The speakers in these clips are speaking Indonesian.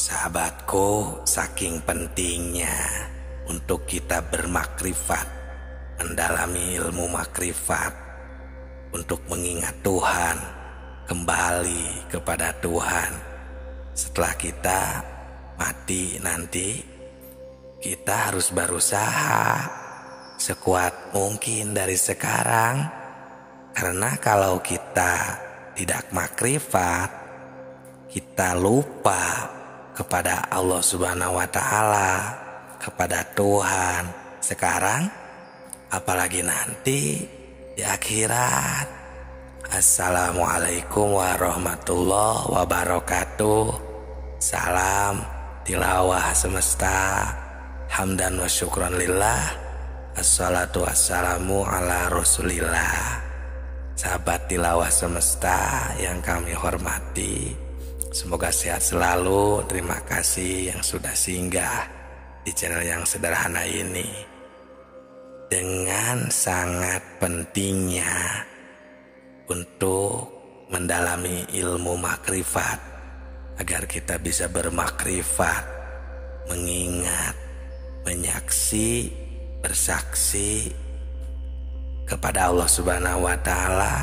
Sahabatku, saking pentingnya untuk kita bermakrifat, mendalami ilmu makrifat, untuk mengingat Tuhan, kembali kepada Tuhan. Setelah kita mati nanti, kita harus berusaha sekuat mungkin dari sekarang. Karena kalau kita tidak makrifat, kita lupa kepada Allah Subhanahu wa Ta'ala, kepada Tuhan sekarang, apalagi nanti di akhirat. Assalamualaikum warahmatullahi wabarakatuh. Salam tilawah semesta, hamdan wa syukran lillah, assalatu wassalamu ala rasulillah. Sahabat tilawah semesta yang kami hormati, semoga sehat selalu. Terima kasih yang sudah singgah di channel yang sederhana ini. Dengan sangat pentingnya untuk mendalami ilmu makrifat, agar kita bisa bermakrifat, mengingat, menyaksi, bersaksi kepada Allah Subhanahu wa Ta'ala,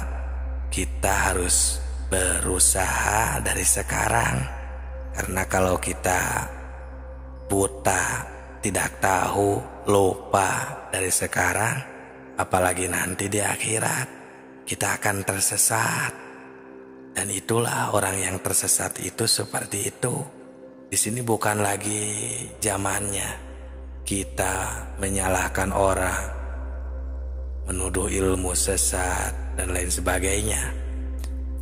kita harus berusaha dari sekarang. Karena kalau kita buta, tidak tahu, lupa dari sekarang, apalagi nanti di akhirat, kita akan tersesat. Dan itulah orang yang tersesat itu seperti itu. Di sini bukan lagi zamannya kita menyalahkan orang, menuduh ilmu sesat dan lain sebagainya.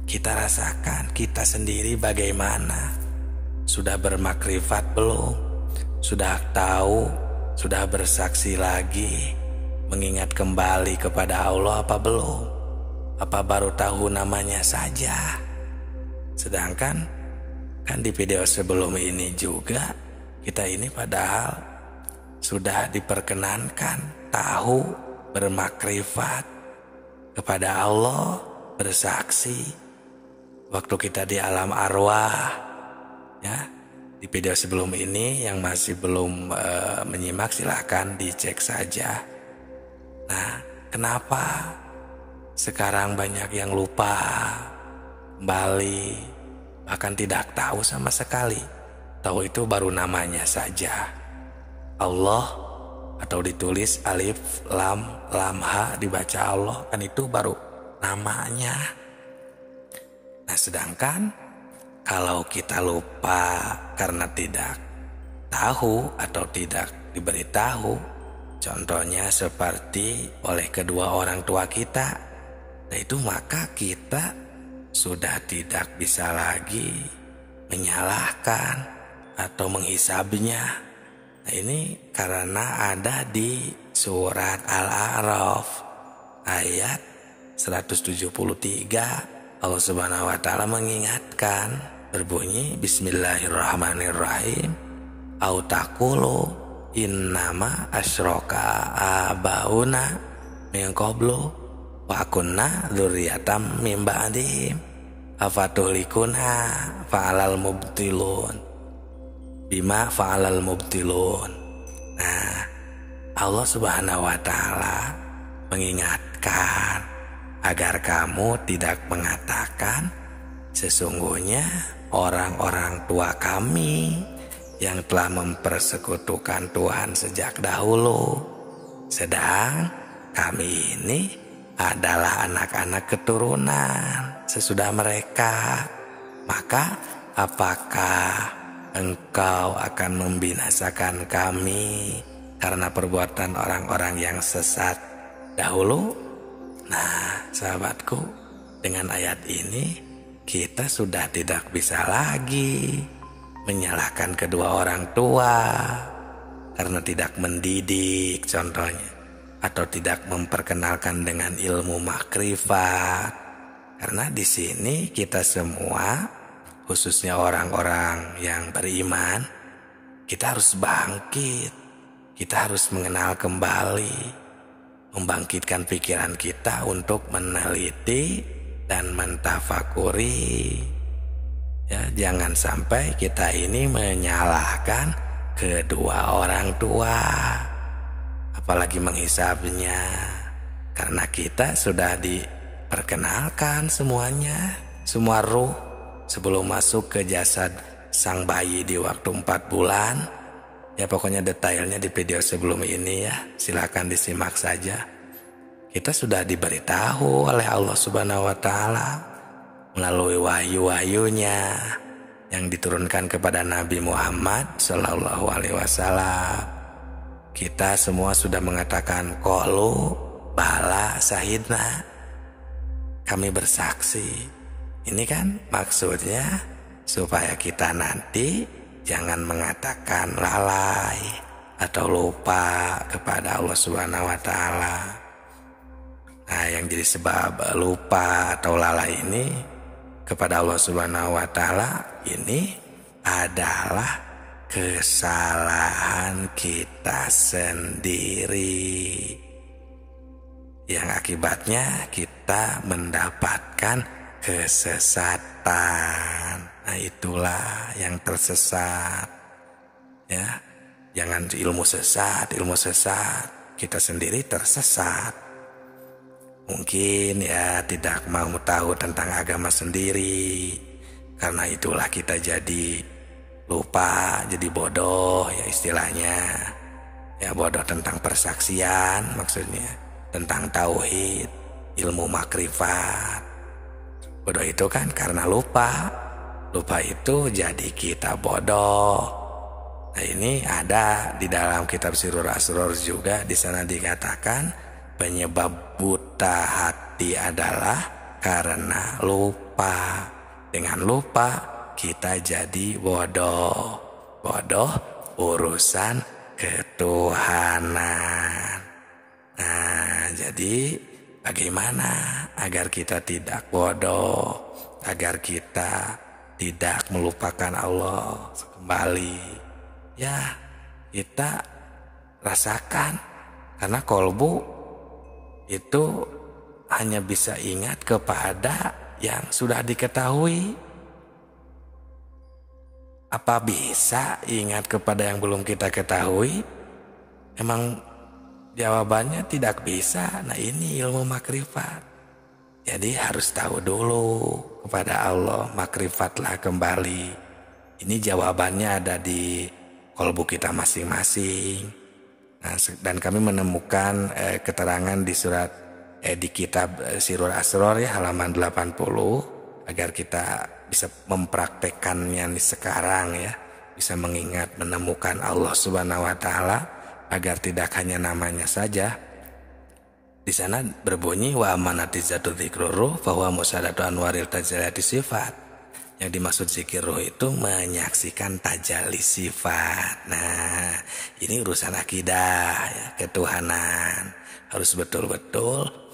Kita rasakan kita sendiri bagaimana. Sudah bermakrifat belum? Sudah tahu? Sudah bersaksi lagi? Mengingat kembali kepada Allah apa belum? Apa baru tahu namanya saja? Sedangkan kan di video sebelum ini juga, kita ini padahal sudah diperkenankan tahu, bermakrifat kepada Allah, bersaksi waktu kita di alam arwah. Ya, di video sebelum ini yang masih belum menyimak, silahkan dicek saja. Nah, kenapa sekarang banyak yang lupa kembali, bahkan tidak tahu sama sekali? Tahu itu baru namanya saja, Allah, atau ditulis alif lam ha dibaca Allah, kan itu baru namanya. Nah, sedangkan kalau kita lupa karena tidak tahu atau tidak diberitahu, contohnya seperti oleh kedua orang tua kita, nah itu maka kita sudah tidak bisa lagi menyalahkan atau menghisabnya. Nah, ini karena ada di surat Al-A'raf ayat 173, Allah Subhanahu wa Ta'ala mengingatkan, berbunyi Bismillahirrahmanirrahim, au taqulu innama asyraka abauna min qablu wa kunna dzurriyatan min ba'dihim afatuhlikuna fa'alal mubtilun bima fa'alal mubtilun. Nah, Allah Subhanahu wa Ta'ala mengingatkan agar kamu tidak mengatakan sesungguhnya orang-orang tua kami yang telah mempersekutukan Tuhan sejak dahulu, sedang kami ini adalah anak-anak keturunan sesudah mereka. Maka apakah engkau akan membinasakan kami karena perbuatan orang-orang yang sesat dahulu? Nah, sahabatku, dengan ayat ini kita sudah tidak bisa lagi menyalahkan kedua orang tua karena tidak mendidik contohnya, atau tidak memperkenalkan dengan ilmu makrifat. Karena di sini kita semua, khususnya orang-orang yang beriman, kita harus bangkit, kita harus mengenal kembali, membangkitkan pikiran kita untuk meneliti dan mentafakuri Ya, jangan sampai kita ini menyalahkan kedua orang tua, apalagi menghisapnya, karena kita sudah diperkenalkan semuanya, semua ruh sebelum masuk ke jasad sang bayi di waktu 4 bulan. Ya pokoknya detailnya di video sebelum ini ya, silakan disimak saja. Kita sudah diberitahu oleh Allah Subhanahu wa Ta'ala melalui wahyu-wahyunya yang diturunkan kepada Nabi Muhammad Sallallahu Alaihi Wasallam. Kita semua sudah mengatakan qalu bala sahidna, kami bersaksi. Ini kan maksudnya supaya kita nanti jangan mengatakan lalai atau lupa kepada Allah Subhanahu wa Ta'ala. Nah, yang jadi sebab lupa atau lalai ini kepada Allah Subhanahu wa Ta'ala ini adalah kesalahan kita sendiri, yang akibatnya kita mendapatkan kesesatan. Nah, itulah yang tersesat ya. Jangan ilmu sesat, kita sendiri tersesat. Mungkin ya tidak mau tahu tentang agama sendiri, karena itulah kita jadi lupa, jadi bodoh ya istilahnya. Ya bodoh tentang persaksian maksudnya, tentang tauhid, ilmu makrifat. Bodoh itu kan karena lupa. Lupa itu jadi kita bodoh. Nah, ini ada di dalam kitab Sirur Asror juga, di sana dikatakan penyebab buta hati adalah karena lupa. Dengan lupa kita jadi bodoh. Bodoh urusan ketuhanan. Nah, jadi bagaimana agar kita tidak bodoh, agar kita tidak melupakan Allah kembali? Ya, kita rasakan, karena kolbu itu hanya bisa ingat kepada yang sudah diketahui. Apa bisa ingat kepada yang belum kita ketahui? Emang jawabannya tidak bisa. Nah, ini ilmu makrifat. Jadi harus tahu dulu kepada Allah, makrifatlah kembali. Ini jawabannya ada di kolbu kita masing-masing. Nah, dan kami menemukan keterangan di di kitab Sirur Asror ya, halaman 80, agar kita bisa mempraktekannya nih sekarang ya, bisa mengingat, menemukan Allah Subhanahu wa Ta'ala, agar tidak hanya namanya saja. Di sana berbunyi wa amanatizatu dzikruru bahwa musadatu anwaril tajalati sifat. Yang dimaksud zikir roh itu menyaksikan tajalli sifat. Nah, ini urusan akidah ya, ketuhanan. Harus betul-betul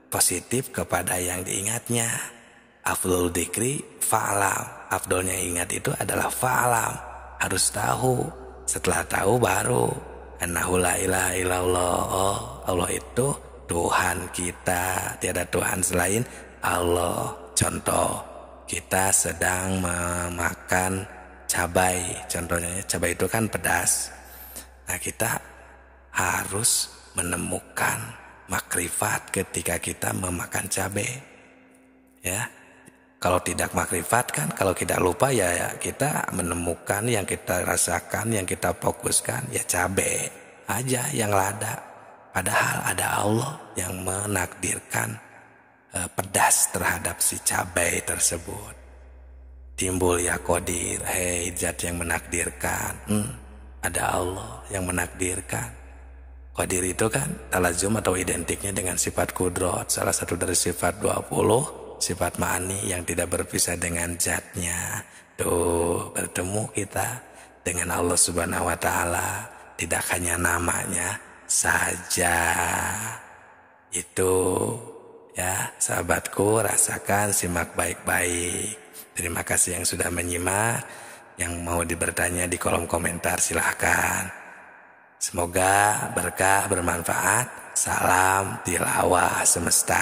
positif kepada yang diingatnya. Afdhul dzikri fa'lam. Afdolnya ingat itu adalah fa'lam. Harus tahu. Setelah tahu baru annahu la ilaha illallah. Oh, Allah itu Tuhan kita. Tiada Tuhan selain Allah. Contoh, kita sedang memakan cabai, contohnya cabai itu kan pedas. Nah, kita harus menemukan makrifat ketika kita memakan cabai. Ya, kalau tidak makrifat kan, kalau kita lupa ya kita menemukan yang kita rasakan, yang kita fokuskan ya cabai aja yang lada. Padahal ada Allah yang menakdirkan pedas terhadap si cabai tersebut. Timbul ya qadir, hei zat yang menakdirkan. Ada Allah yang menakdirkan. Qadir itu kan talazum atau identiknya dengan sifat kudrat, salah satu dari sifat 20, sifat ma'ani yang tidak berpisah dengan zatnya. Tuh, bertemu kita dengan Allah Subhanahu wa Ta'ala, tidak hanya namanya saja. Itu ya, sahabatku, rasakan, simak baik-baik. Terima kasih yang sudah menyimak. Yang mau bertanya di kolom komentar silahkan. Semoga berkah, bermanfaat. Salam tilawah semesta.